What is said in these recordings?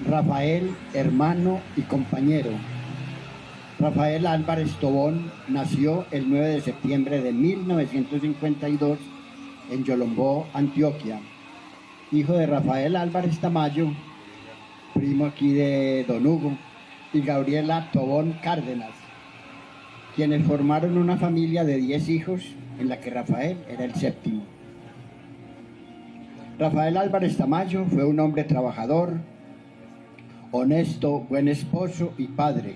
Rafael, hermano y compañero. Rafael Álvarez Tobón nació el 9 de septiembre de 1952 en Yolombó, Antioquia. Hijo de Rafael Álvarez Tamayo, primo aquí de Don Hugo, y Gabriela Tobón Cárdenas, quienes formaron una familia de 10 hijos en la que Rafael era el séptimo. Rafael Álvarez Tamayo fue un hombre trabajador, honesto, buen esposo y padre.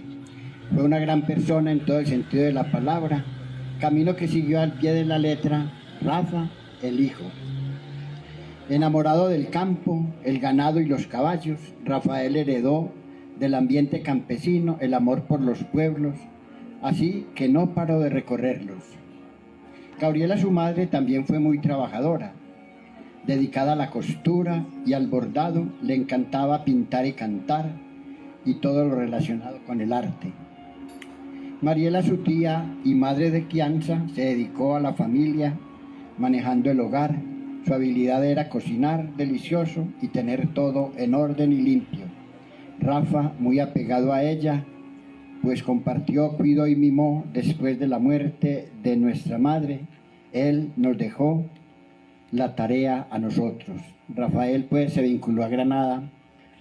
Fue una gran persona en todo el sentido de la palabra, camino que siguió al pie de la letra Rafa, el hijo. Enamorado del campo, el ganado y los caballos, Rafael heredó del ambiente campesino el amor por los pueblos, así que no paró de recorrerlos. Gabriela, su madre, también fue muy trabajadora. Dedicada a la costura y al bordado, le encantaba pintar y cantar y todo lo relacionado con el arte. Mariela, su tía y madre de crianza, se dedicó a la familia, manejando el hogar. Su habilidad era cocinar delicioso y tener todo en orden y limpio. Rafa, muy apegado a ella, pues compartió, cuidó y mimó después de la muerte de nuestra madre. Él nos dejó la tarea a nosotros. Rafael pues se vinculó a Granada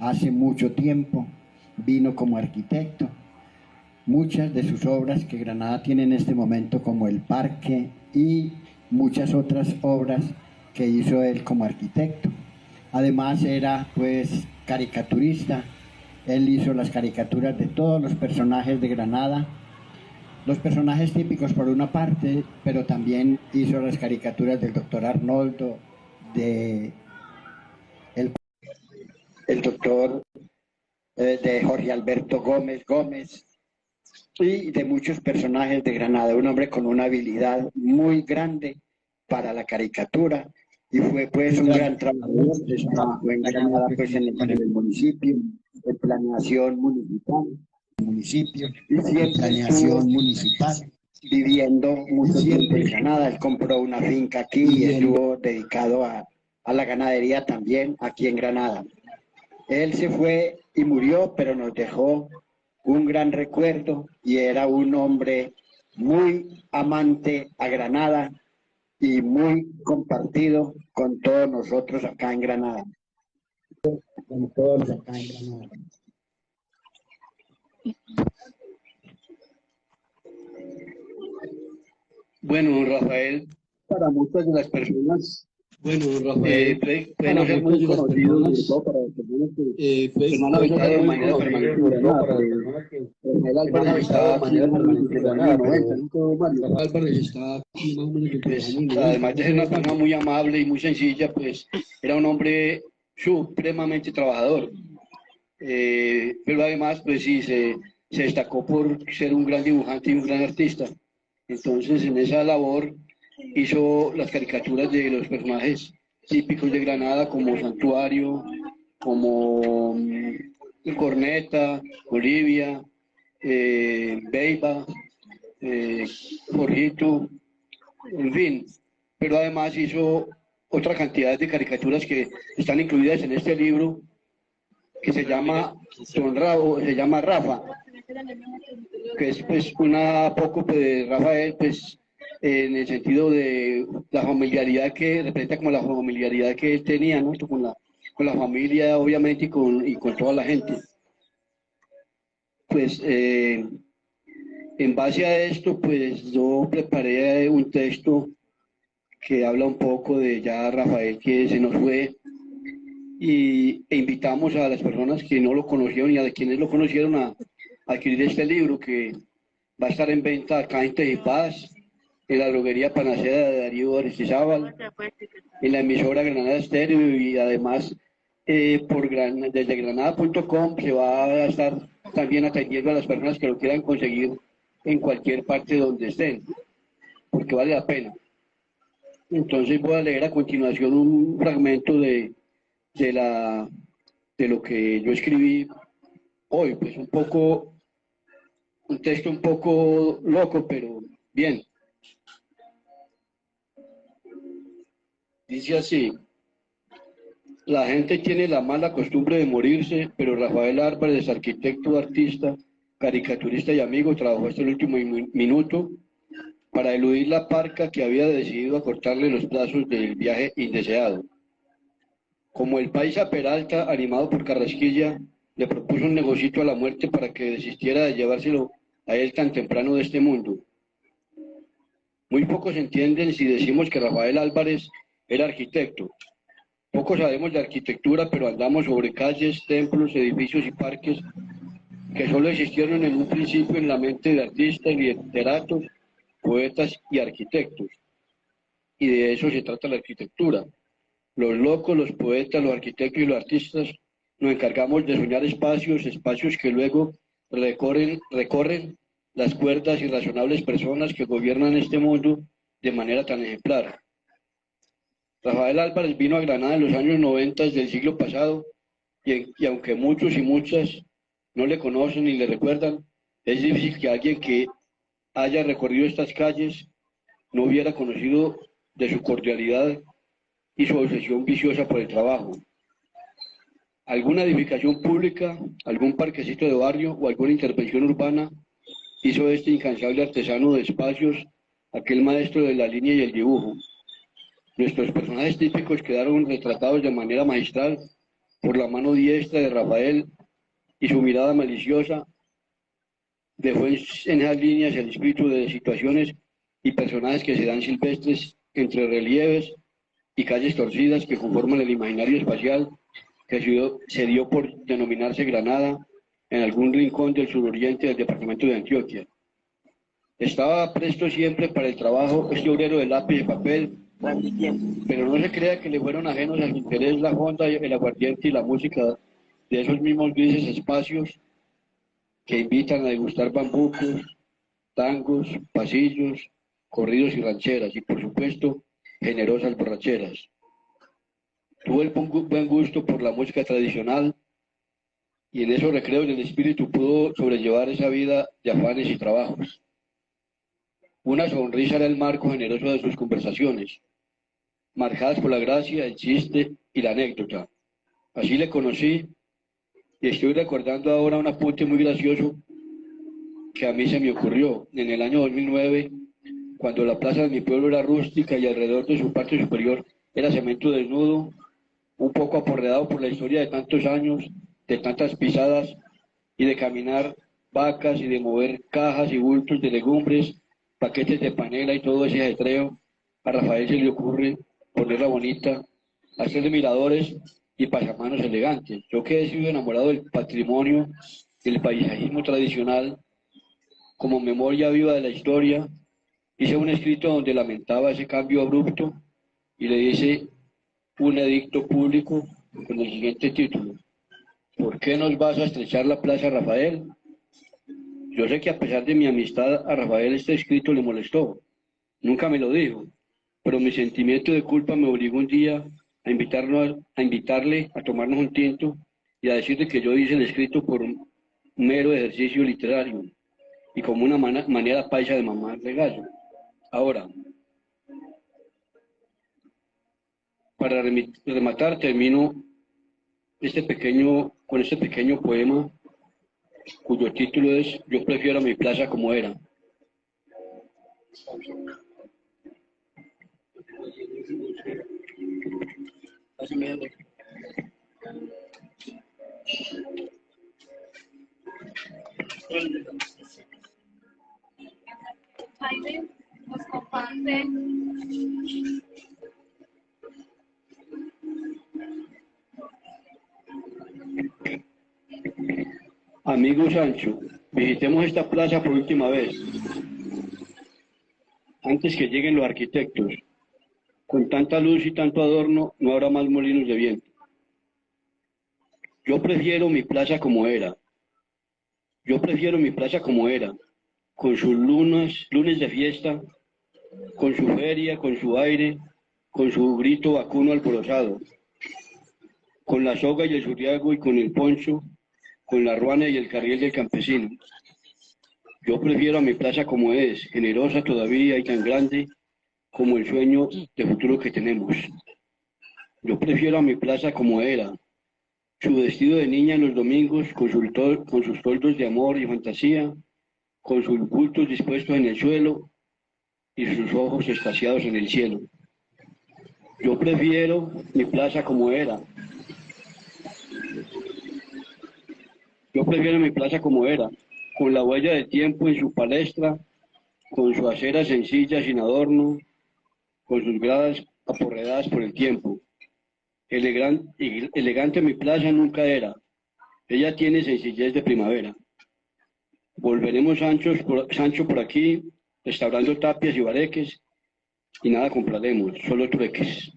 hace mucho tiempo, vino como arquitecto. Muchas de sus obras que Granada tiene en este momento, como el parque y muchas otras obras que hizo él como arquitecto. Además era pues caricaturista. Él hizo las caricaturas de todos los personajes de Granada, los personajes típicos por una parte, pero también hizo las caricaturas del doctor Arnoldo, de el doctor de Jorge Alberto Gómez y de muchos personajes de Granada. Un hombre con una habilidad muy grande para la caricatura y fue pues un gran trabajador. Trabajó en Granada pues en el municipio, en planeación municipal, y siempre planeación municipal, viviendo mucho tiempo en Granada. Él compró una finca aquí y estuvo dedicado a la ganadería también aquí en Granada. Él se fue y murió, pero nos dejó un gran recuerdo y era un hombre muy amante a Granada y muy compartido con todos nosotros acá en Granada. Con todos acá en Granada. Bueno, Rafael, para muchas de las personas, bueno, Rafael, puede no ser muy conocido, sobre todo para las personas que no han habitado de manera permanente en Granada. Rafael Álvarez estaba aquí en los años 90, ¿no, Mario? Rafael Álvarez está aquí más o menos en los años 90. Además de ser una persona muy amable y muy sencilla, pues era un hombre supremamente trabajador. Pero además, pues sí, se destacó por ser un gran dibujante y un gran artista. Entonces, en esa labor hizo las caricaturas de los personajes típicos de Granada, como Santuario, como Corneta, Olivia, Beiba, Jorgito, en fin. Pero además hizo otra cantidad de caricaturas que están incluidas en este libro, que se llama Rafa, que es pues una poco de Rafael, pues en el sentido de la familiaridad que representa, como la familiaridad que él tenía, ¿no? Con la familia, obviamente, y con toda la gente. Pues en base a esto, pues yo preparé un texto que habla un poco de ya Rafael, que se nos fue, e invitamos a las personas que no lo conocieron y a quienes lo conocieron a adquirir este libro, que va a estar en venta acá en Tejipaz, en la droguería Panacea de Darío Aristizábal, en la emisora Granada Estéreo, y además desde granada.com se va a estar también atendiendo a las personas que lo quieran conseguir en cualquier parte donde estén, porque vale la pena. Entonces voy a leer a continuación un fragmento de lo que yo escribí hoy, pues un texto un poco loco, pero bien. Dice así: La gente tiene la mala costumbre de morirse, pero Rafael Álvarez, arquitecto, artista, caricaturista y amigo, trabajó hasta el último minuto para eludir la parca que había decidido acortarle los plazos del viaje indeseado. Como el paisa Peralta, animado por Carrasquilla, le propuso un negocito a la muerte para que desistiera de llevárselo a él tan temprano de este mundo. Muy pocos entienden si decimos que Rafael Álvarez era arquitecto. Poco sabemos de arquitectura, pero andamos sobre calles, templos, edificios y parques que solo existieron en un principio en la mente de artistas, literatos, poetas y arquitectos. Y de eso se trata la arquitectura. Los locos, los poetas, los arquitectos y los artistas nos encargamos de soñar espacios que luego recorren las cuerdas irrazonables personas que gobiernan este mundo de manera tan ejemplar. Rafael Álvarez vino a Granada en los años 90 del siglo pasado y aunque muchos y muchas no le conocen ni le recuerdan, es difícil que alguien que haya recorrido estas calles no hubiera conocido de su cordialidad y su obsesión viciosa por el trabajo. Alguna edificación pública, algún parquecito de barrio o alguna intervención urbana hizo este incansable artesano de espacios, aquel maestro de la línea y el dibujo. Nuestros personajes típicos quedaron retratados de manera magistral por la mano diestra de Rafael y su mirada maliciosa dejó en esas líneas el espíritu de situaciones y personajes que se dan silvestres entre relieves y calles torcidas que conforman el imaginario espacial que se dio por denominarse Granada en algún rincón del suroriente del departamento de Antioquia. Estaba presto siempre para el trabajo este obrero de lápiz y papel, pero no se crea que le fueron ajenos al interés la honda, el aguardiente y la música de esos mismos grises espacios que invitan a degustar bambucos, tangos, pasillos, corridos y rancheras, y por supuesto, generosas borracheras. Tuvo el buen gusto por la música tradicional y en esos recreos del espíritu pudo sobrellevar esa vida de afanes y trabajos. Una sonrisa era el marco generoso de sus conversaciones, marcadas por la gracia, el chiste y la anécdota. Así le conocí y estoy recordando ahora un apunte muy gracioso que a mí se me ocurrió en el año 2009, cuando la plaza de mi pueblo era rústica y alrededor de su parte superior era cemento desnudo, un poco aporreado por la historia de tantos años, de tantas pisadas y de caminar vacas y de mover cajas y bultos de legumbres, paquetes de panela y todo ese ajetreo. A Rafael se le ocurre ponerla bonita, hacerle miradores y pasamanos elegantes. Yo que he sido enamorado del patrimonio, del paisajismo tradicional, como memoria viva de la historia, hice un escrito donde lamentaba ese cambio abrupto y le hice un edicto público con el siguiente título: ¿por qué nos vas a estrechar la plaza, Rafael? Yo sé que a pesar de mi amistad a Rafael este escrito le molestó, nunca me lo dijo, pero mi sentimiento de culpa me obligó un día a invitarle a tomarnos un tinto y a decirle que yo hice el escrito por un mero ejercicio literario y como una manera paisa de mamar de gallo. Ahora, para rematar, termino con este pequeño poema cuyo título es Yo prefiero mi plaza como era. Jaime nos comparte. Amigo Sancho, visitemos esta plaza por última vez, antes que lleguen los arquitectos. Con tanta luz y tanto adorno, no habrá más molinos de viento. Yo prefiero mi plaza como era. Yo prefiero mi plaza como era, con sus lunes de fiesta, con su feria, con su aire, con su grito vacuno alborozado, con la soga y el zuriago y con el poncho, con la ruana y el carriel del campesino. Yo prefiero a mi plaza como es, generosa todavía y tan grande como el sueño de futuro que tenemos. Yo prefiero a mi plaza como era, su vestido de niña en los domingos con sus toldos de amor y fantasía, con sus bultos dispuestos en el suelo y sus ojos extasiados en el cielo. Yo prefiero mi plaza como era. Yo prefiero mi plaza como era, con la huella del tiempo en su palestra, con su acera sencilla sin adorno, con sus gradas aporreadas por el tiempo. Elegante mi plaza nunca era, ella tiene sencillez de primavera. Volveremos Sancho por aquí, restaurando tapias y bareques, y nada compraremos, solo trueques.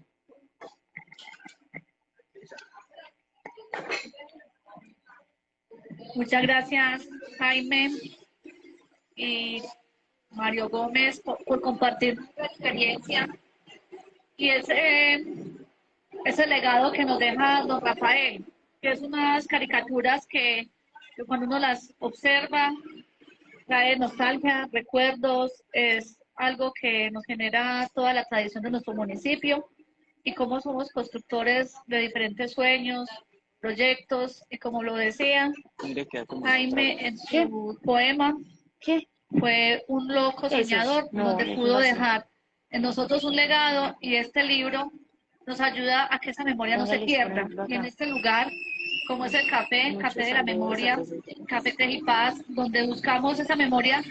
Muchas gracias, Jaime y Mario Gómez, por compartir su experiencia y ese legado que nos deja don Rafael, que es unas caricaturas que cuando uno las observa trae nostalgia, recuerdos, es algo que nos genera toda la tradición de nuestro municipio y cómo somos constructores de diferentes sueños, proyectos, y como lo decía Jaime en su poema, fue un loco soñador donde pudo dejar en nosotros un legado, y este libro nos ayuda a que esa memoria no se pierda. Y en este lugar, como es el Café de la Memoria, Café Tejipaz, donde buscamos esa memoria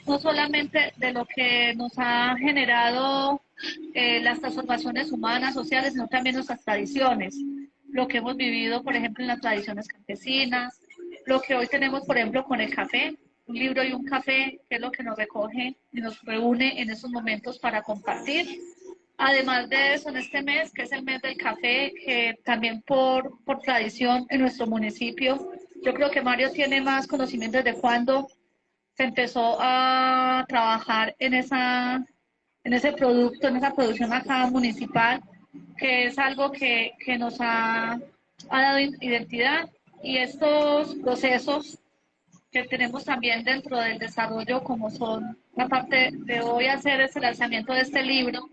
no solamente de lo que nos ha generado las transformaciones humanas, sociales, sino también nuestras tradiciones, lo que hemos vivido, por ejemplo, en las tradiciones campesinas, lo que hoy tenemos, por ejemplo, con el café, un libro y un café, que es lo que nos recoge y nos reúne en esos momentos para compartir. Además de eso, en este mes, que es el mes del café, que también por tradición en nuestro municipio, yo creo que Mario tiene más conocimiento de cuándo se empezó a trabajar en ese producto, en esa producción acá municipal, que es algo que nos ha dado identidad, y estos procesos que tenemos también dentro del desarrollo, como son la parte de hoy hacer ese lanzamiento de este libro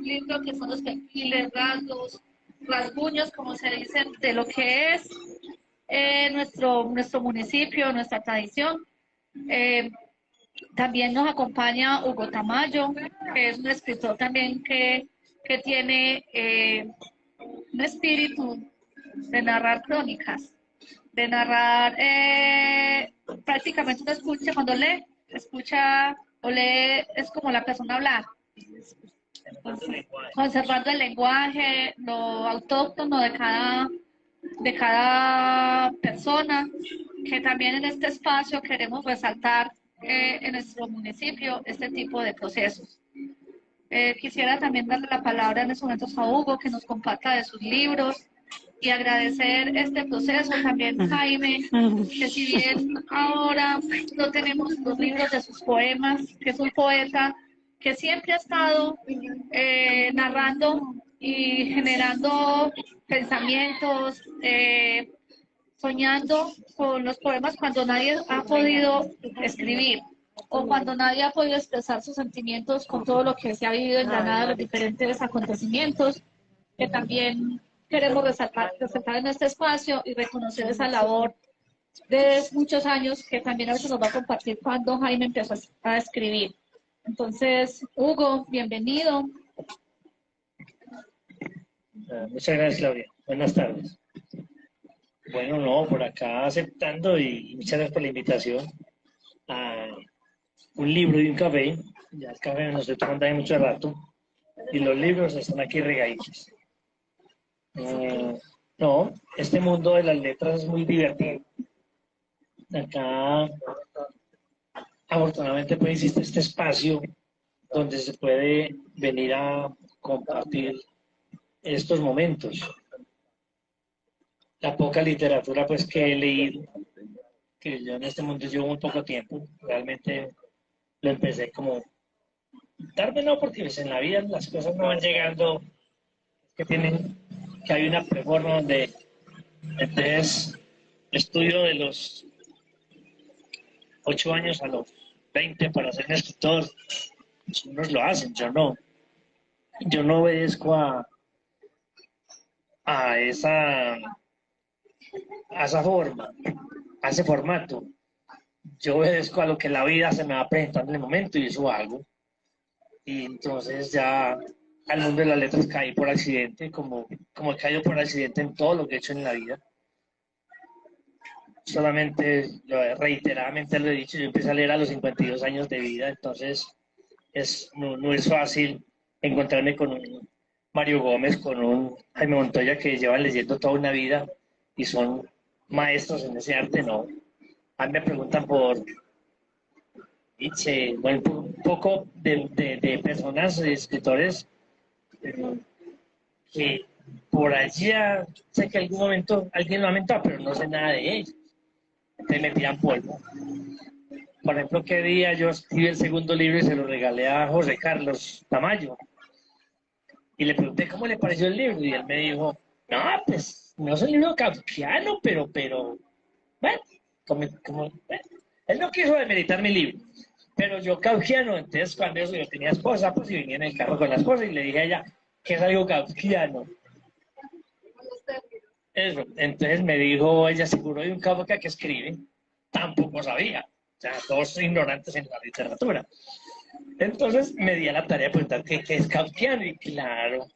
que son los perfiles, rasgos, rasguños, como se dicen, de lo que es nuestro municipio, nuestra tradición. También nos acompaña Hugo Tamayo, que es un escritor también que tiene un espíritu de narrar crónicas, de narrar prácticamente uno escucha, cuando lee, escucha o lee, es como la persona hablar. Entonces, conservando el lenguaje, lo autóctono de cada persona, que también en este espacio queremos resaltar en nuestro municipio este tipo de procesos. Quisiera también darle la palabra en estos momentos a Hugo, que nos comparta de sus libros, y agradecer este proceso también a Jaime, que si bien ahora no tenemos los libros de sus poemas, que es un poeta que siempre ha estado narrando y generando pensamientos, soñando con los poemas cuando nadie ha podido escribir, o cuando nadie ha podido expresar sus sentimientos con todo lo que se ha vivido en Granada, los diferentes acontecimientos, que también queremos resaltar en este espacio y reconocer esa labor de muchos años, que también a veces nos va a compartir cuando Jaime empezó a escribir. Entonces, Hugo, bienvenido. Muchas gracias, Claudia. Buenas tardes. Bueno, no, por acá aceptando, y muchas gracias por la invitación a un libro y un café. Ya el café nos estoy tomando ahí mucho rato y los libros están aquí regaditos. No, este mundo de las letras es muy divertido. Acá, afortunadamente, pues existe este espacio donde se puede venir a compartir estos momentos. La poca literatura pues que he leído, que yo en este mundo llevo muy poco tiempo, realmente lo empecé como tarde, no, porque pues en la vida las cosas no van llegando, que hay una forma donde entonces estudio de los 8 años a los 20 para ser un escritor. Unos lo hacen, yo no obedezco a a esa, a esa forma, a ese formato. Yo obedezco a lo que la vida se me va presentando en el momento y eso hago. Y entonces ya al mundo de las letras caí por accidente, como he caído por accidente en todo lo que he hecho en la vida. Solamente, reiteradamente lo he dicho, yo empecé a leer a los 52 años de vida, entonces no es fácil encontrarme con un Mario Gómez, con un Jaime Montoya que llevan leyendo toda una vida y son maestros en ese arte, no. A mí me preguntan por Nietzsche, bueno, un poco de personas, de escritores, que por allá sé que algún momento alguien lo ha mentado, pero no sé nada de ellos. Entonces me tiran polvo. Por ejemplo, qué día yo escribí el segundo libro y se lo regalé a José Carlos Tamayo. Y le pregunté cómo le pareció el libro y él me dijo, no, pues no es un libro kafkiano, pero, bueno, bueno. Él no quiso demeritar mi libro, pero yo kafkiano, entonces cuando yo tenía esposa, pues y venía en el carro con la esposa y le dije a ella que es algo kafkiano. Eso, entonces me dijo ella, seguro de un Kafka que escribe, tampoco sabía, o sea, todos ignorantes en la literatura. Entonces me di a la tarea de preguntar qué es kafkiano y claro,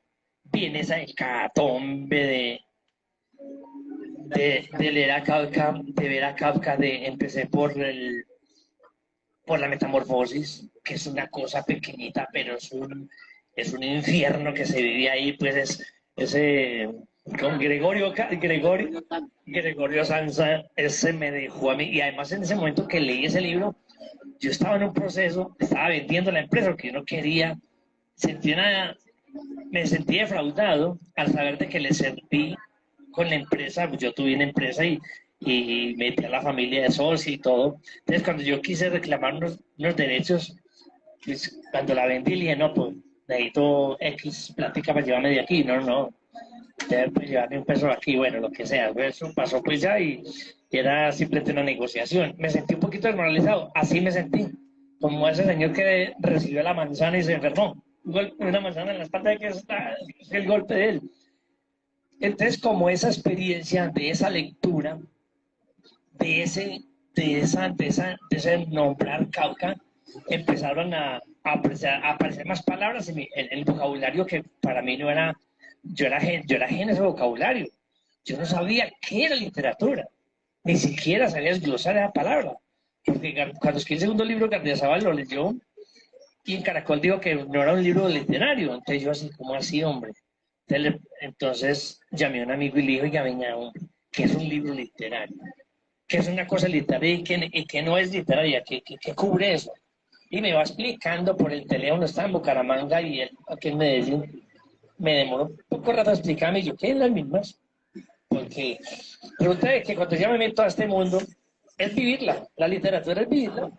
viene esa hecatombe de leer a Kafka, de ver a Kafka, empecé por la Metamorfosis, que es una cosa pequeñita, pero es un infierno que se vive ahí, pues ese con Gregorio Sansa, ese me dejó a mí, y además en ese momento que leí ese libro, yo estaba en un proceso, estaba vendiendo la empresa porque yo no quería, me sentí defraudado al saber de que le serví con la empresa, pues yo tuve una empresa y metí a la familia de socio y todo. Entonces cuando yo quise reclamar unos derechos, pues, cuando la vendí le dije, no, pues necesito X plática para llevarme de aquí, no, debe pues, llevarme un peso aquí, bueno, lo que sea. Pues, eso pasó pues ya y era simplemente una negociación. Me sentí un poquito desmoralizado, así me sentí, como ese señor que recibió la manzana y se enfermó. Una manzana en la espalda que es el golpe de él. Entonces, como esa experiencia de esa lectura, de ese nombrar Cauca, empezaron a aparecer más palabras en el vocabulario que para mí no era, yo era ajeno a ese vocabulario. Yo no sabía qué era literatura, ni siquiera sabía desglosar esa palabra. Porque cuando escribí el segundo libro, Gardiazabal lo leyó y en Caracol dijo que no era un libro literario. Entonces yo así, ¿cómo así, hombre? Entonces llamé a un amigo y le dije, oiga, venga, ¿qué es un libro literario? ¿Qué es una cosa literaria y qué no es literaria? ¿Qué cubre eso? Y me va explicando por el teléfono, estaba en Bucaramanga y él aquí en Medellín. Me demoró un poco rato a explicarme y yo, ¿qué es las mismas? Porque resulta que cuando ya me meto a este mundo, es vivirla, la literatura es vivirla.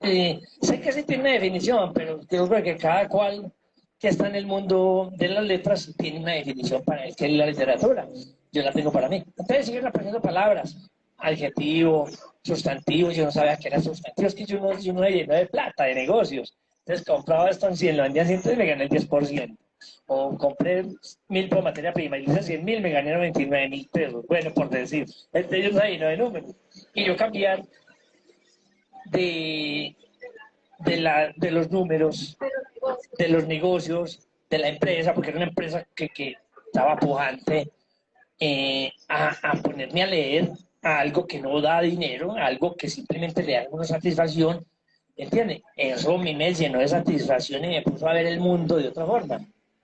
Sé que sí tiene una definición, pero creo que cada cual que está en el mundo de las letras tiene una definición para él, que es la literatura. Yo la tengo para mí. Entonces siguen apareciendo palabras, adjetivo, sustantivos, yo no sabía qué eran sustantivos, que yo no me lleno de plata, de negocios. Entonces compraba esto en 100, lo vendía en 100 y me gané el 10%. O compré 1000 por materia prima y hice 100.000, me gané 29.000 pesos. Bueno, por decir, entre ellos ahí no de números. Y yo cambiar de los números, de los negocios, de la empresa, porque era una empresa que estaba pujante, a ponerme a leer a algo que no da dinero, a algo que simplemente le da alguna satisfacción, ¿entiende? Eso a mí me llenó de satisfacción y me puso a ver el mundo de otra forma.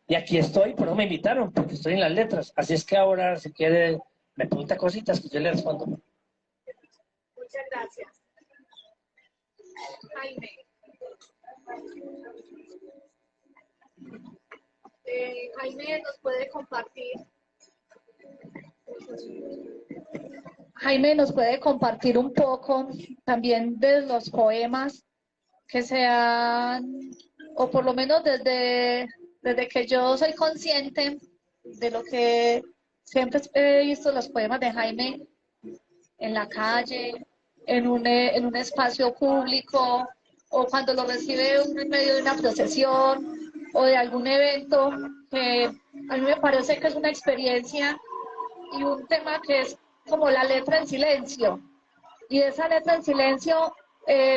Y aquí estoy, por eso me invitaron, porque estoy en las letras. Así es que ahora, si quiere, me pregunta cositas que yo le respondo. Muchas gracias. Jaime. Jaime nos puede compartir. Jaime nos puede compartir un poco también de los poemas que sean, o por lo menos desde que yo soy consciente de lo que siempre he visto los poemas de Jaime en la calle, en un espacio público, o cuando lo recibe en medio de una procesión o de algún evento, que a mí me parece que es una experiencia y un tema que es como la letra en silencio. Y esa letra en silencio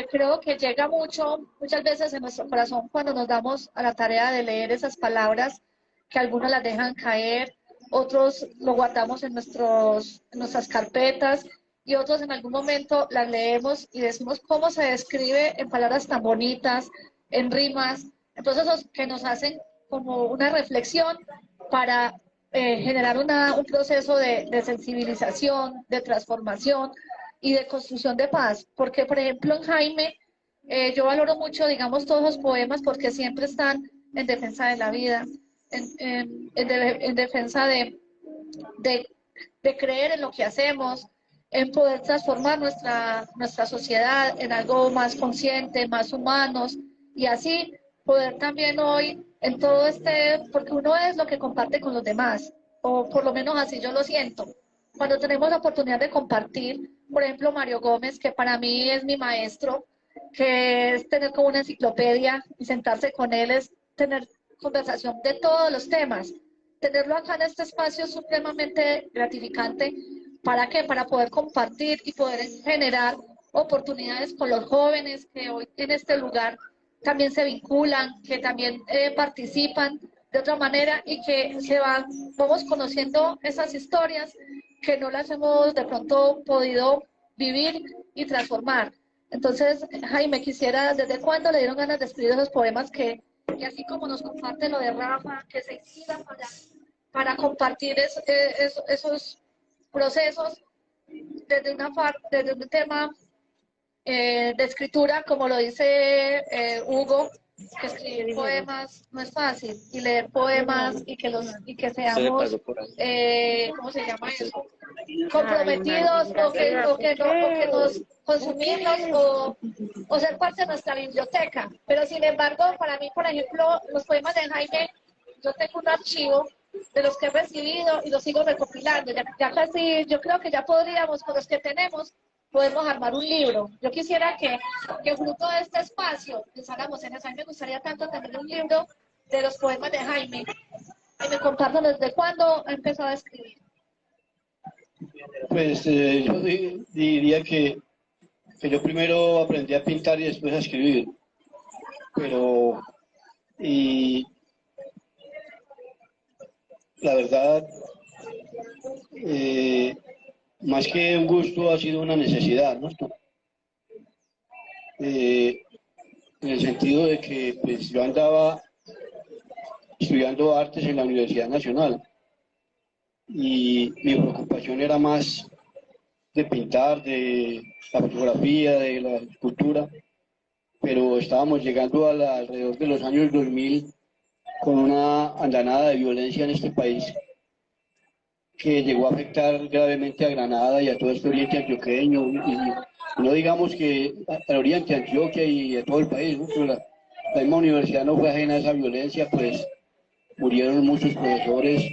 creo que llega muchas veces en nuestro corazón cuando nos damos a la tarea de leer esas palabras, que algunos las dejan caer, otros lo guardamos en nuestras carpetas y otros en algún momento las leemos y decimos cómo se describe en palabras tan bonitas, en rimas. Entonces, esos que nos hacen como una reflexión para generar un proceso de sensibilización, de transformación y de construcción de paz. Porque, por ejemplo, en Jaime, yo valoro mucho, digamos, todos los poemas porque siempre están en defensa de la vida, en defensa de creer en lo que hacemos, en poder transformar nuestra sociedad en algo más consciente, más humanos, y así poder también hoy en todo porque uno es lo que comparte con los demás, o por lo menos así yo lo siento. Cuando tenemos la oportunidad de compartir, por ejemplo, Mario Gómez, que para mí es mi maestro, que es tener como una enciclopedia y sentarse con él, es tener conversación de todos los temas. Tenerlo acá en este espacio es supremamente gratificante. ¿Para qué? Para poder compartir y poder generar oportunidades con los jóvenes que hoy en este lugar también se vinculan, que también participan de otra manera y que vamos conociendo esas historias que no las hemos de pronto podido vivir y transformar. Entonces, Jaime, quisiera, ¿desde cuándo le dieron ganas de escribir esos poemas que así como nos comparte lo de Rafa, que se inspira para compartir esos procesos desde un tema de escritura, como lo dice Hugo, que escribir poemas no es fácil, y leer poemas y que seamos, ¿cómo se llama eso? Comprometidos o que nos consumirlos o ser parte de nuestra biblioteca. Pero sin embargo, para mí, por ejemplo, los poemas de Jaime, yo tengo un archivo de los que he recibido y los sigo recopilando. Ya casi, yo creo que ya podríamos, con los que tenemos, podemos armar un libro. Yo quisiera que fruto de este espacio pensáramos en eso. A mí me gustaría tanto tener un libro de los poemas de Jaime y me compartan desde cuándo ha empezado a escribir. Pues yo diría que yo primero aprendí a pintar y después a escribir, pero la verdad, más que un gusto ha sido una necesidad, ¿no? En el sentido de que pues, yo andaba estudiando artes en la Universidad Nacional y mi preocupación era más de pintar, de la fotografía, de la escultura, pero estábamos llegando alrededor de los años 2000 con una andanada de violencia en este país que llegó a afectar gravemente a Granada y a todo este oriente antioqueño, y no digamos que al oriente de Antioquia y a todo el país, ¿no? Pero la misma universidad no fue ajena a esa violencia, pues murieron muchos profesores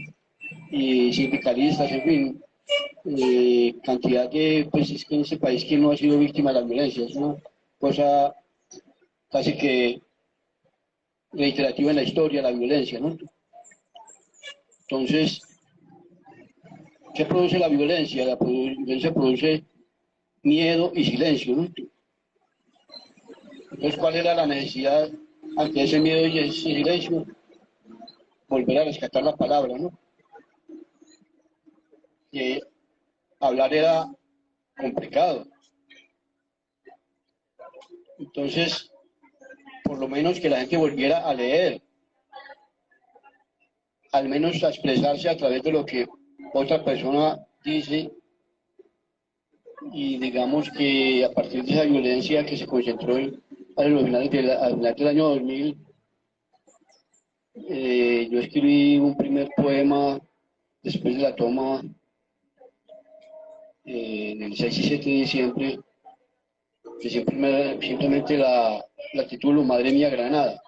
y sindicalistas, en fin, cantidad de, pues es que en ese país que no ha sido víctima de la violencia, es una cosa casi que reiterativa en la historia, la violencia, ¿no? Entonces, ¿qué produce la violencia? La violencia produce miedo y silencio, ¿no? Entonces, ¿cuál era la necesidad ante ese miedo y ese silencio? Volver a rescatar la palabra, ¿no? Que hablar era complicado. Entonces, por lo menos que la gente volviera a leer, al menos a expresarse a través de lo que otra persona dice, y digamos que a partir de esa violencia que se concentró a los finales del año 2000, yo escribí un primer poema después de la toma del 6 y 7 de diciembre, que simplemente la titulo Madre Mía Granada,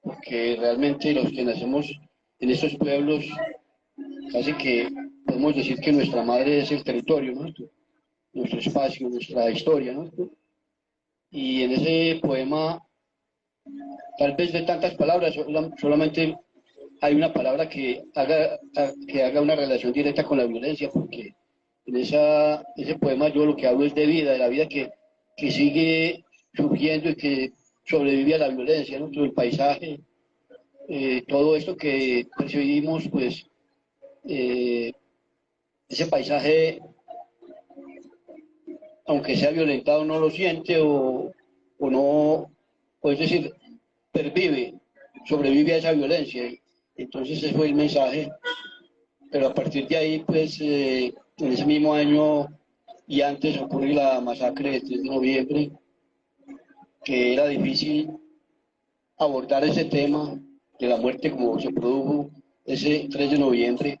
porque realmente los que nacemos en estos pueblos, casi que podemos decir que nuestra madre es el territorio, ¿no? Nuestro espacio, nuestra historia, ¿no? Y en ese poema, tal vez de tantas palabras, solamente hay una palabra que haga una relación directa con la violencia, porque en ese poema yo lo que hablo es de vida, de la vida que sigue surgiendo y que sobrevive a la violencia, ¿no? Todo el paisaje, todo esto que percibimos, pues ese paisaje, aunque sea violentado, no lo siente o no, o es decir, pervive, sobrevive a esa violencia. Entonces ese fue el mensaje, pero a partir de ahí, pues en ese mismo año y antes ocurrió la masacre del 3 de noviembre, que era difícil abordar ese tema de la muerte como se produjo ese 3 de noviembre,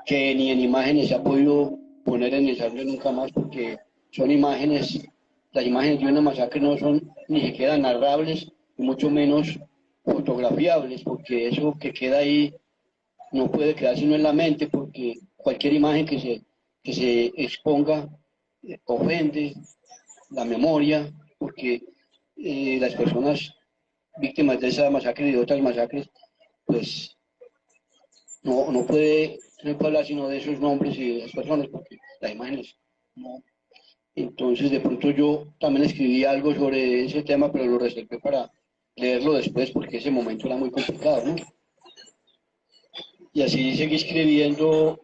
que ni en imágenes se ha podido poner en el sable nunca más, porque son imágenes, las imágenes de una masacre no son ni siquiera narrables, y mucho menos fotografiables, porque eso que queda ahí no puede quedar sino en la mente, porque cualquier imagen que se exponga ofende la memoria, porque las personas víctimas de esa masacre y de otras masacres, pues no puede hablar sino de esos nombres y de las personas, porque las imágenes no. Entonces de pronto yo también escribí algo sobre ese tema, pero lo reservé para leerlo después, porque ese momento era muy complicado, ¿no? Y así seguí escribiendo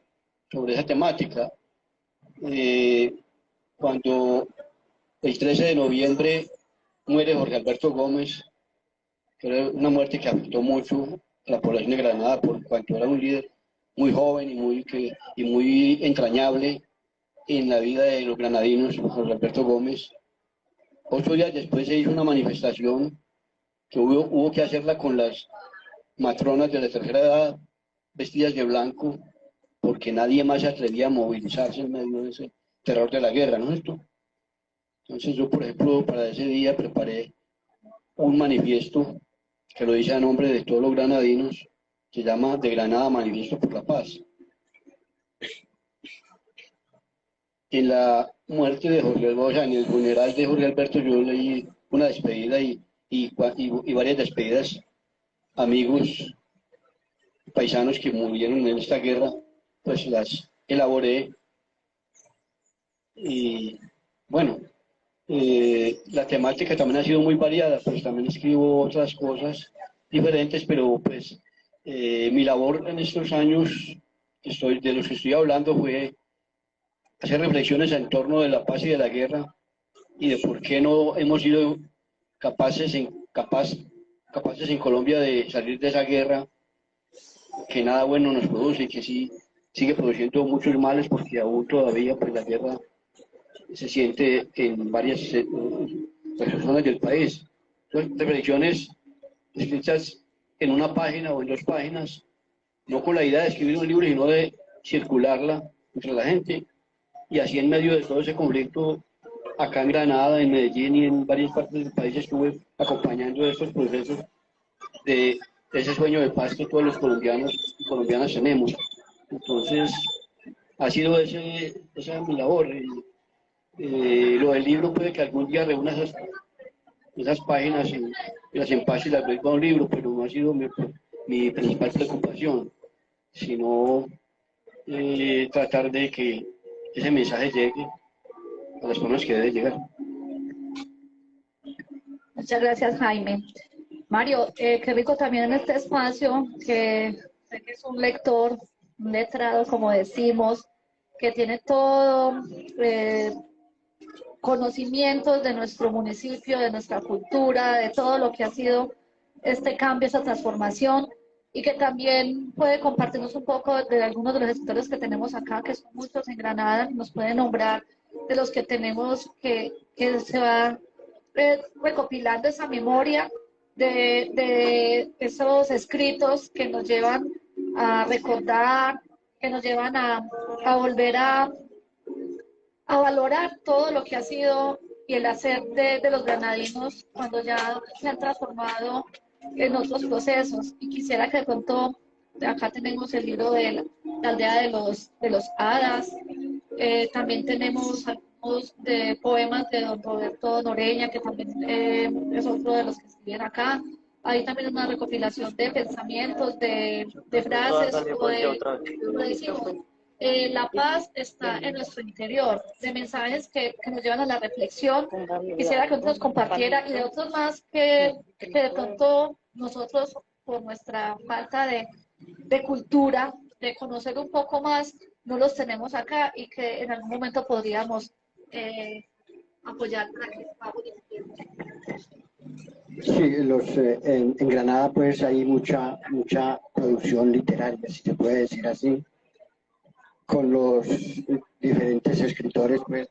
sobre esa temática. Cuando el 13 de noviembre muere Jorge Alberto Gómez, que era una muerte que afectó mucho a la población de Granada, por cuanto era un líder muy joven y muy entrañable en la vida de los granadinos, Jorge Alberto Gómez. 8 días después se hizo una manifestación que hubo que hacerla con las matronas de la tercera edad, vestidas de blanco, porque nadie más se atrevía a movilizarse en medio de ese terror de la guerra, ¿no es esto? Entonces yo, por ejemplo, para ese día preparé un manifiesto que lo hice a nombre de todos los granadinos, se llama De Granada Manifiesto por la Paz. En la muerte de Jorge Alberto, o sea, en el funeral de Jorge Alberto, yo leí una despedida y varias despedidas, amigos, paisanos que murieron en esta guerra, pues las elaboré. Y bueno, la temática también ha sido muy variada, pues también escribo otras cosas diferentes, pero pues mi labor en estos años de los que estoy hablando fue hacer reflexiones en torno de la paz y de la guerra y de por qué no hemos sido capaces en Colombia de salir de esa guerra que nada bueno nos produce y que sí sigue produciendo muchos males, porque aún todavía pues la guerra se siente en varias zonas del país. Entonces, reflexiones escritas en una página o en 2 páginas, no con la idea de escribir un libro, sino de circularla entre la gente, y así en medio de todo ese conflicto, acá en Granada, en Medellín y en varias partes del país estuve acompañando estos procesos de ese sueño de paz que todos los colombianos y colombianas tenemos. Entonces, ha sido esa mi labor. Lo del libro puede que algún día reúna esas páginas y las empaque y las vuelva a un libro, pero no ha sido mi principal preocupación, sino tratar de que ese mensaje llegue a las personas que debe llegar. Muchas gracias, Jaime. Mario, qué rico también en este espacio, que sé que es un lector, un letrado, como decimos, que tiene todo conocimientos de nuestro municipio, de nuestra cultura, de todo lo que ha sido este cambio, esta transformación, y que también puede compartirnos un poco de algunos de los escritores que tenemos acá, que son muchos en Granada, nos puede nombrar de los que tenemos que se va recopilando esa memoria de esos escritos que nos llevan a recordar, que nos llevan a volver a valorar todo lo que ha sido y el hacer de los granadinos cuando ya se han transformado en otros procesos. Y quisiera que de pronto, acá tenemos el libro de la aldea de los hadas, también tenemos algunos de poemas de don Roberto Noreña, que también es otro de los que escriben acá. hay también una recopilación de pensamientos, de frases, o como decimos, la paz está en nuestro interior, de mensajes que nos llevan a la reflexión. Quisiera que otros compartiera y de otros más que de pronto nosotros, por nuestra falta de cultura, de conocer un poco más, no los tenemos acá y que en algún momento podríamos apoyar para que Sí, en Granada pues hay mucha producción literaria, si se puede decir así, con los diferentes escritores, pues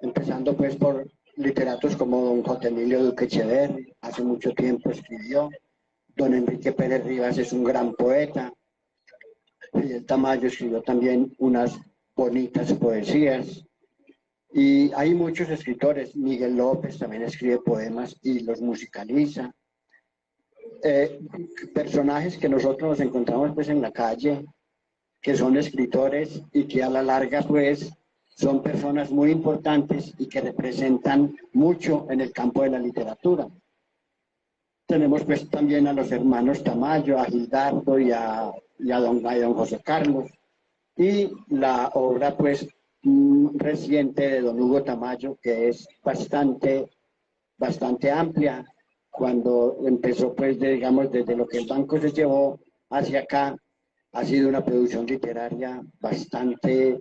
empezando pues por literatos como don J. Emilio Duque Echeverri, hace mucho tiempo escribió, don Enrique Pérez Rivas es un gran poeta, Fidel Tamayo escribió también unas bonitas poesías, y hay muchos escritores, Miguel López también escribe poemas y los musicaliza. Personajes que nosotros nos encontramos pues en la calle, que son escritores y que a la larga pues son personas muy importantes y que representan mucho en el campo de la literatura. Tenemos pues también a los hermanos Tamayo, a Gildardo y a don José Carlos, y la obra pues reciente de don Hugo Tamayo, que es bastante amplia. Cuando empezó pues digamos desde lo que el banco se llevó hacia acá, ha sido una producción literaria bastante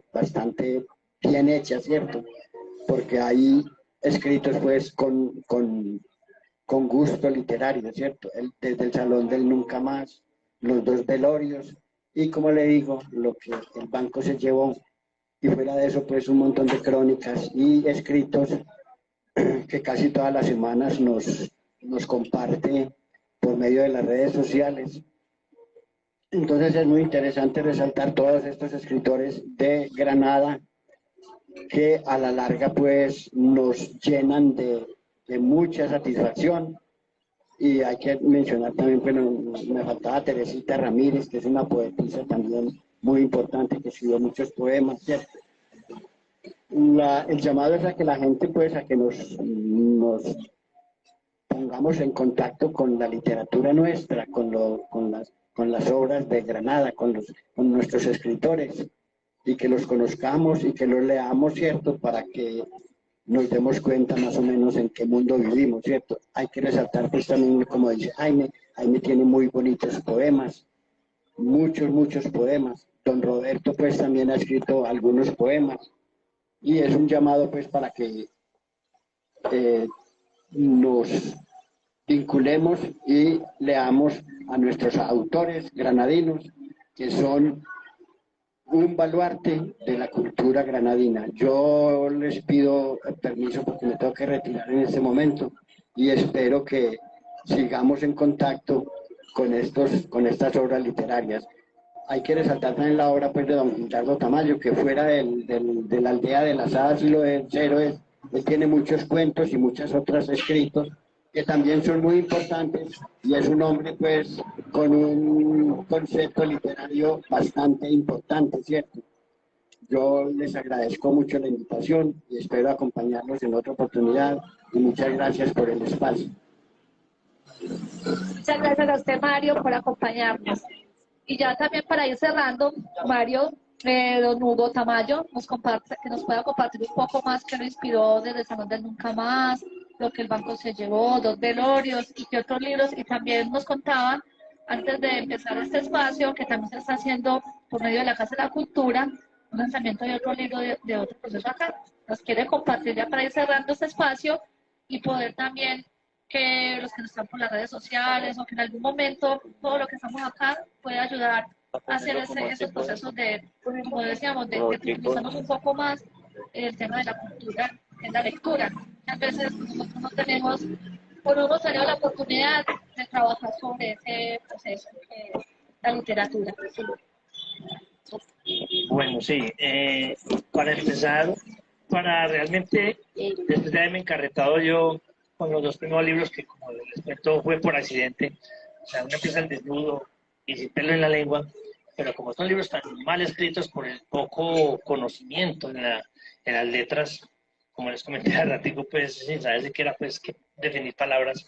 bien hecha, ¿cierto? Porque hay escritos pues con gusto literario, ¿cierto? Desde el Salón del Nunca Más, los dos velorios, y como le digo, lo que el banco se llevó, y fuera de eso pues un montón de crónicas y escritos que casi todas las semanas nos comparte por medio de las redes sociales. Entonces es muy interesante resaltar todos estos escritores de Granada que a la larga pues nos llenan de mucha satisfacción. Y hay que mencionar también, bueno, me faltaba Teresita Ramírez, que es una poetisa también muy importante, que escribió muchos poemas, ¿cierto? El llamado es a que la gente, pues, a que nos pongamos en contacto con la literatura nuestra, con las obras de Granada, con nuestros escritores, y que los conozcamos y que los leamos, ¿cierto? Para que nos demos cuenta más o menos en qué mundo vivimos, ¿cierto? Hay que resaltar pues también, como dice Jaime tiene muy bonitos poemas, muchos poemas. Don Roberto pues también ha escrito algunos poemas, y es un llamado pues para que nos vinculemos y leamos a nuestros autores granadinos, que son un baluarte de la cultura granadina. Yo les pido permiso porque me tengo que retirar en este momento, y espero que sigamos en contacto con estas obras literarias. Hay que resaltar también la obra pues, de don Gildardo Tamayo, que fuera de la aldea de las hadas y los héroes, él tiene muchos cuentos y muchas otras escritos que también son muy importantes, y es un hombre pues con un concepto literario bastante importante, ¿cierto? Yo les agradezco mucho la invitación y espero acompañarlos en otra oportunidad, y muchas gracias por el espacio. Muchas gracias a usted, Mario, por acompañarnos. Y ya también para ir cerrando, Mario, don Hugo Tamayo, que nos pueda compartir un poco más qué lo inspiró desde el Salón del Nunca Más, lo que el banco se llevó, dos velorios y qué otros libros. Y también nos contaban, antes de empezar este espacio, que también se está haciendo por medio de la Casa de la Cultura, un lanzamiento de otro libro de otro proceso acá. Nos quiere compartir ya para ir cerrando este espacio y poder también que los que están por las redes sociales o que en algún momento todo lo que estamos acá puede ayudar a hacer esos procesos de, como decíamos, de que utilizamos un poco más el tema de la cultura en la lectura. Muchas veces nosotros no tenemos, o no hemos tenido la oportunidad de trabajar sobre ese proceso que es la literatura. Bueno, sí, para empezar, para realmente, después de haberme encarretado yo con los dos primeros libros que, como les cuento, fue por accidente, o sea, uno empieza el desnudo y sin pelo en la lengua, pero como son libros tan mal escritos por el poco conocimiento en las letras, como les comenté hace ratico, pues sin saber siquiera pues que definir palabras,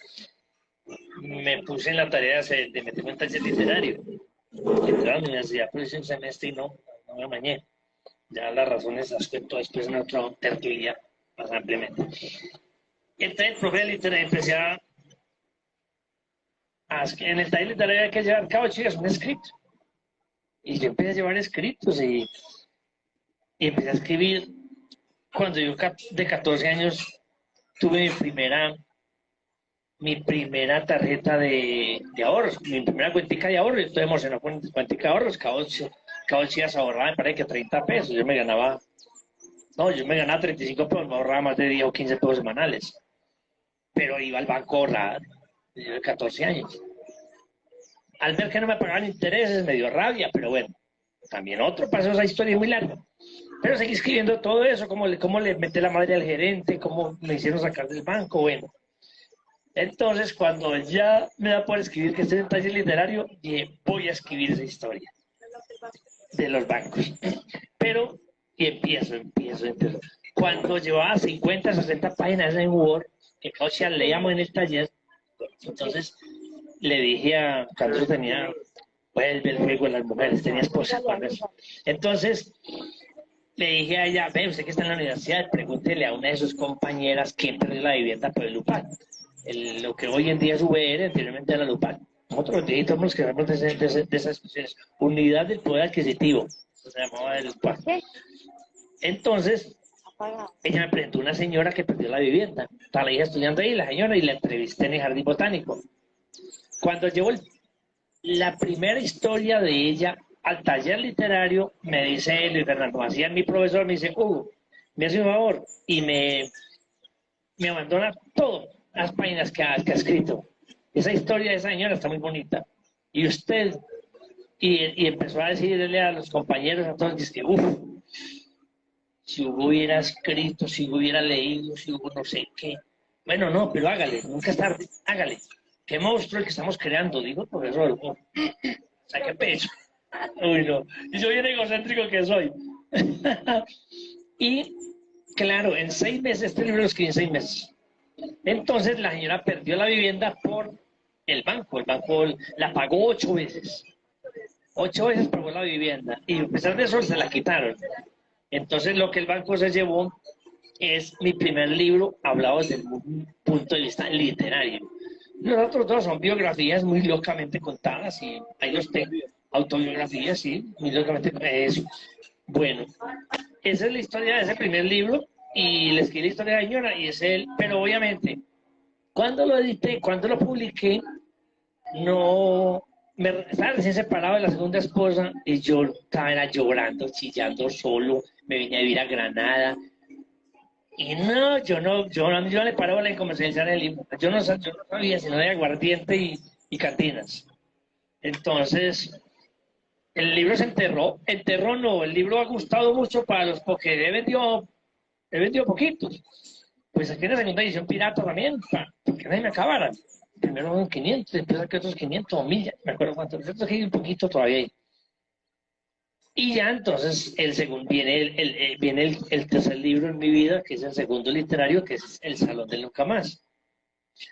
me puse en la tarea de meterme en taller literario. Entré a la universidad por ese semestre y no me amañé. Ya las razones las cuento después en otra tertulia más ampliamente. Entonces, el profe de literatura empecé en el taller literario hay que llevar a cabo, chicas, un escrito. Y yo empecé a llevar escritos y empecé a escribir. Cuando yo de 14 años tuve mi primera tarjeta de ahorros, mi primera cuentica de ahorros. Yo estoy emocionado con cuentica de ahorros. Cada 8 días ahorraba, me parece que 30 pesos. Yo me ganaba 35 pesos, me ahorraba más de 10 o 15 pesos semanales. Pero iba al banco a ahorrar, yo de 14 años. Al ver que no me pagaban intereses, me dio rabia, pero bueno, también otro pasó, esa historia es muy larga. Pero seguí escribiendo todo eso, cómo le metí la madre al gerente, cómo me hicieron sacar del banco, bueno. Entonces, cuando ya me da por escribir que estoy en taller literario, dije, voy a escribir esa historia de los bancos. Pero, y empiezo. Cuando llevaba 50, 60 páginas en Word, que causa leíamos en el taller, entonces le dije cuando yo tenía, vuelve el juego de las mujeres, tenía esposa cuando eso. Entonces, le dije a ella, ve, usted que está en la universidad, pregúntele a una de sus compañeras quién perdió la vivienda por el UPAC. Lo que hoy en día es VR, anteriormente era la UPAC. Nosotros somos los que hablamos de esas expresiones. Unidad del Poder Adquisitivo, se llamaba el UPAC. Entonces, ella me presentó una señora que perdió la vivienda. Estaba la hija estudiando ahí, la señora, y la entrevisté en el Jardín Botánico. Cuando llevo la primera historia de ella al taller literario, me dice Luis Fernando Macías, mi profesor, me dice, Hugo, me hace un favor, y me abandona todo, las páginas que ha escrito. Esa historia de esa señora está muy bonita. Y usted, y empezó a decirle a los compañeros, a todos, que si Hugo hubiera escrito, si Hugo hubiera leído, si Hugo no sé qué. Bueno, no, pero hágale, nunca es tarde, hágale. Qué monstruo el que estamos creando, digo el profesor. Saque pecho. Uy, no. Y yo bien egocéntrico que soy. Y, claro, en 6 meses, este libro lo escribí en 6 meses. Entonces, la señora perdió la vivienda por el banco. El banco la pagó 8 veces. 8 veces pagó la vivienda. Y a pesar de eso, se la quitaron. Entonces, lo que el banco se llevó es mi primer libro hablado desde un punto de vista literario. Los otros dos son biografías muy locamente contadas y ahí los tengo. Autobiografías, sí, muy locamente eso. Bueno, esa es la historia de ese primer libro y le escribí la historia de la señora y es él, pero obviamente, cuando lo edité, cuando lo publiqué, estaba recién separado de la segunda esposa y yo estaba llorando, chillando solo, me vine a vivir a Granada. Y yo no le paraba la comercializar el libro. Yo no sabía sino de aguardiente y cantinas. Entonces, el libro se enterró. El libro ha gustado mucho para los porque he vendido poquitos. Pues aquí en la segunda edición pirata también, porque nadie me acabara. Primero 500, después saqué otros 500 o 1000, me acuerdo cuánto. Entonces aquí un poquito todavía ahí. Y ya entonces viene el tercer libro en mi vida, que es el segundo literario, que es El Salón del Nunca Más.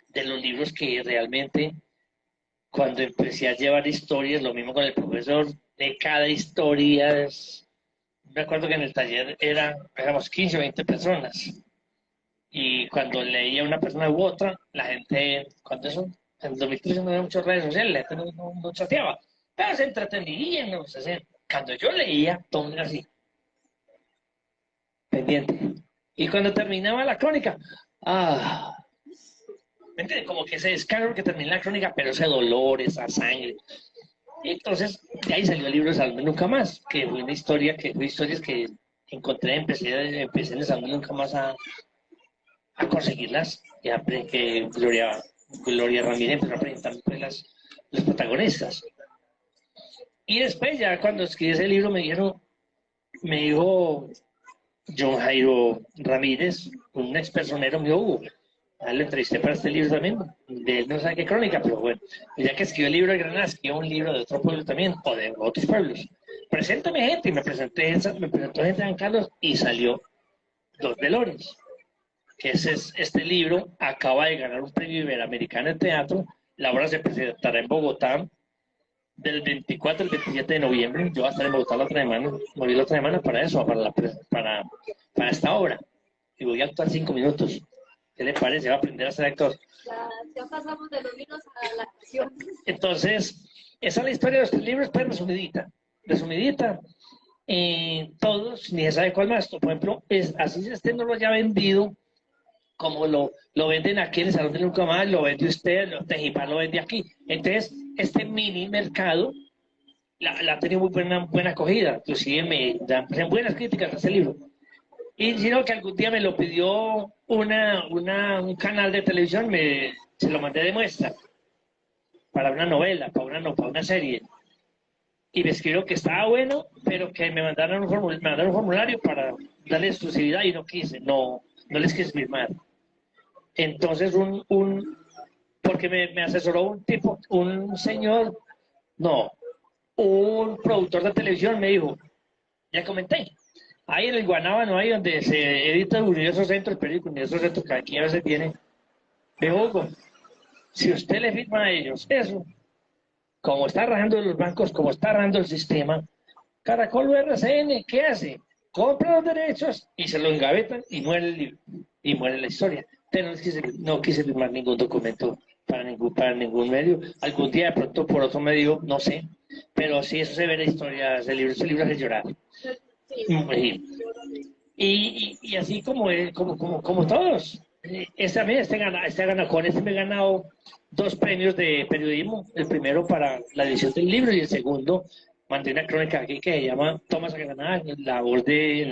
De los libros que realmente, cuando empecé a llevar historias, lo mismo con el profesor, de cada historia, me acuerdo que en el taller éramos 15 o 20 personas. Y cuando leía una persona u otra, la gente, cuando eso, en 2013 no había muchas redes sociales, la gente no chateaba, pero se entretenían, no sé, cuando yo leía, todo era así, pendiente. Y cuando terminaba la crónica, ¿me entiendes? Como que ese descargo que termina la crónica, pero ese dolor, esa sangre. Y entonces, de ahí salió el libro de Salón Nunca Más, que fue historias que encontré, empecé en el Salón Nunca Más a conseguirlas, ya que Gloria Ramírez empezó a presentar pues, los protagonistas. Y después, ya cuando escribí ese libro, me dijo John Jairo Ramírez, un ex personero, me dijo, Hugo, lo entrevisté para este libro también, de él no sabe qué crónica, pero bueno, ya que escribió el libro de Granada, escribió un libro de otro pueblo también, o de otros pueblos. Preséntame gente, y me presentó gente de San Carlos, y salió Dos Velores, que este libro acaba de ganar un premio iberoamericano de teatro La obra se presentará en Bogotá del 24 al 27 de noviembre. Yo voy a estar en Bogotá la otra semana. Me voy la otra semana para eso, para esta obra. Y voy a actuar 5 minutos. ¿Qué le parece? Va a aprender a ser actor. Ya pasamos de los vinos a la acción. Entonces, esa es la historia de los 3 libros, pues resumidita. Resumidita. Todos, ni se sabe cuál más. Por ejemplo, así este no lo haya vendido, como lo venden aquí en el Salón de Nunca Más, lo vende usted, Tejipar lo vende aquí. Entonces, este mini mercado la ha tenido muy buena acogida. Inclusive me dan buenas críticas a ese libro. Y sino que algún día me lo pidió un canal de televisión, se lo mandé de muestra para una novela, para una serie. Y me escribió que estaba bueno, pero que me mandaron un formulario para darle exclusividad y no quise, no les quise firmar. Entonces porque me asesoró un señor, un productor de televisión me dijo, ya comenté, ahí en el Guanábano, ahí donde se edita el Universo Centro, el periódico Universo Centro, que aquí a veces viene, me dijo, Hugo, si usted le firma a ellos eso, como está rajando los bancos, como está rajando el sistema, Caracol o RCN, ¿qué hace? Compra los derechos y se lo engavetan y muere el libro, y muere la historia. Entonces no quise firmar ningún documento para ningún medio. Algún día de pronto por otro medio, no sé, pero sí, eso se ve en la historia, ese libro hace llorar. Y así como todos. Con este me he ganado 2 premios de periodismo. El primero para la edición del libro y el segundo mandé una crónica aquí que se llama Tomas a ganar, la voz de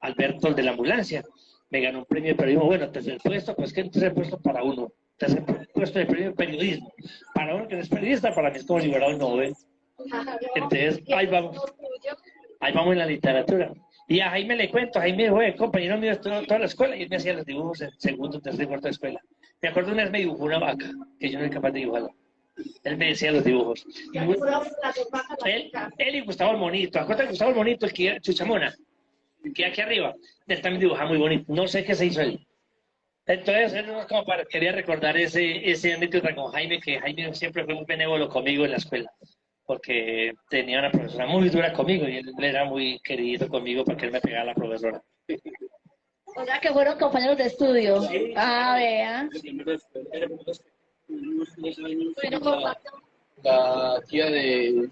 Alberto, el de la ambulancia. Me ganó un premio de periodismo. Bueno, tercer puesto, pues que tercer puesto para uno. Tercer puesto de premio de periodismo. Para uno que no es periodista, para mí es como liberado Nobel. Entonces, ahí vamos en la literatura. Y a Jaime le cuento, Jaime fue compañero mío de toda la escuela y él me hacía los dibujos en segundo, tercer, cuarto de escuela. Me acuerdo una vez me dibujó una vaca, que yo no era capaz de dibujarla. Él me decía los dibujos. Él y Gustavo el Monito. Acuérdate de Gustavo el Monito, el que Chuchamona, que aquí arriba. Él también dibujaba muy bonito. No sé qué se hizo él. Entonces, él como quería recordar ese anécdota con Jaime, que Jaime siempre fue muy benévolo conmigo en la escuela, porque tenía una profesora muy dura conmigo y él era muy querido conmigo porque él me pegaba a la profesora. O sea que fueron compañeros de estudio. Sí. Ah, vea. La tía de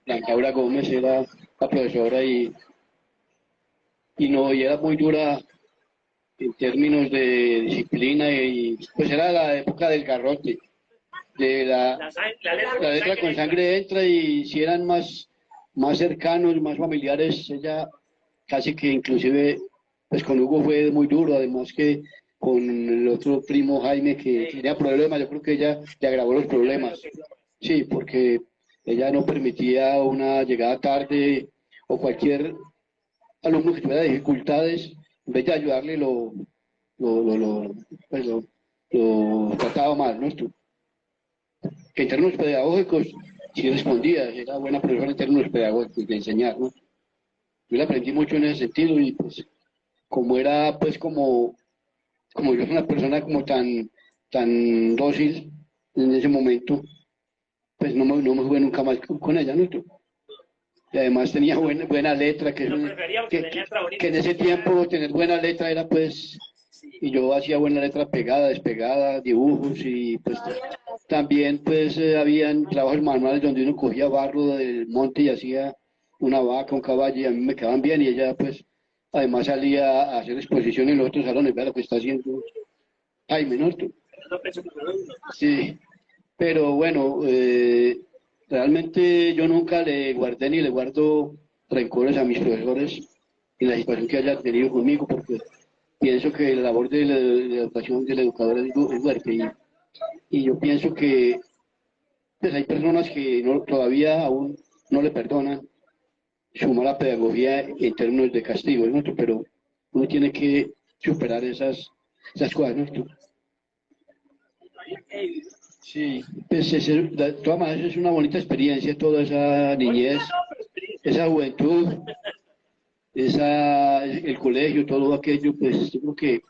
Blanca Gómez era la profesora y era muy dura en términos de disciplina y pues era la época del garrote, de la letra con sangre entra y si eran más cercanos, más familiares, ella casi que inclusive pues con Hugo fue muy duro, además que con el otro primo Jaime que tenía problemas, yo creo que ella le agravó los problemas, sí, porque ella no permitía una llegada tarde o cualquier alumno que tuviera dificultades, en vez de ayudarle lo trataba mal, ¿no? Que en términos pedagógicos sí respondía, era buena profesora en términos pedagógicos de enseñar, ¿no? Yo le aprendí mucho en ese sentido y pues como era pues como yo soy una persona como tan dócil en ese momento, pues no me jugué nunca más con ella, ¿no? Y además tenía buena letra, que en ese tiempo tener buena letra era pues, y yo hacía buena letra pegada, despegada, dibujos y pues también pues habían trabajos manuales donde uno cogía barro del monte y hacía una vaca, un caballo y a mí me quedaban bien y ella pues además salía a hacer exposiciones en los otros salones, vea lo que está haciendo Jaime, ¿no? Sí, pero bueno, realmente yo nunca le guardé ni le guardo rencores a mis profesores en la situación que hayan tenido conmigo, porque pienso que la labor de la educación del educador es fuerte y yo pienso que pues, hay personas que todavía aún no le perdonan su mala pedagogía en términos de castigo, ¿no? Pero uno tiene que superar esas cosas, ¿no? Sí, pues de todas maneras es una bonita experiencia, toda esa niñez, esa juventud, el colegio, todo aquello, pues yo creo que,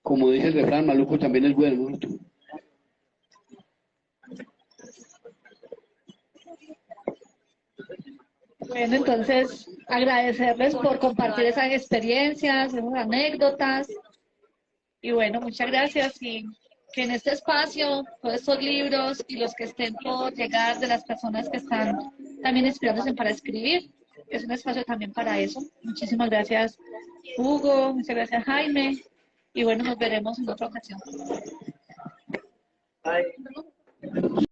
como dice el refrán, maluco también es bueno, ¿no? Bueno, entonces agradecerles por compartir esas experiencias, esas anécdotas. Y bueno, muchas gracias y que en este espacio, todos estos libros y los que estén por llegar de las personas que están también inspirándose para escribir, es un espacio también para eso. Muchísimas gracias, Hugo, muchas gracias, Jaime, y bueno, nos veremos en otra ocasión. Bye.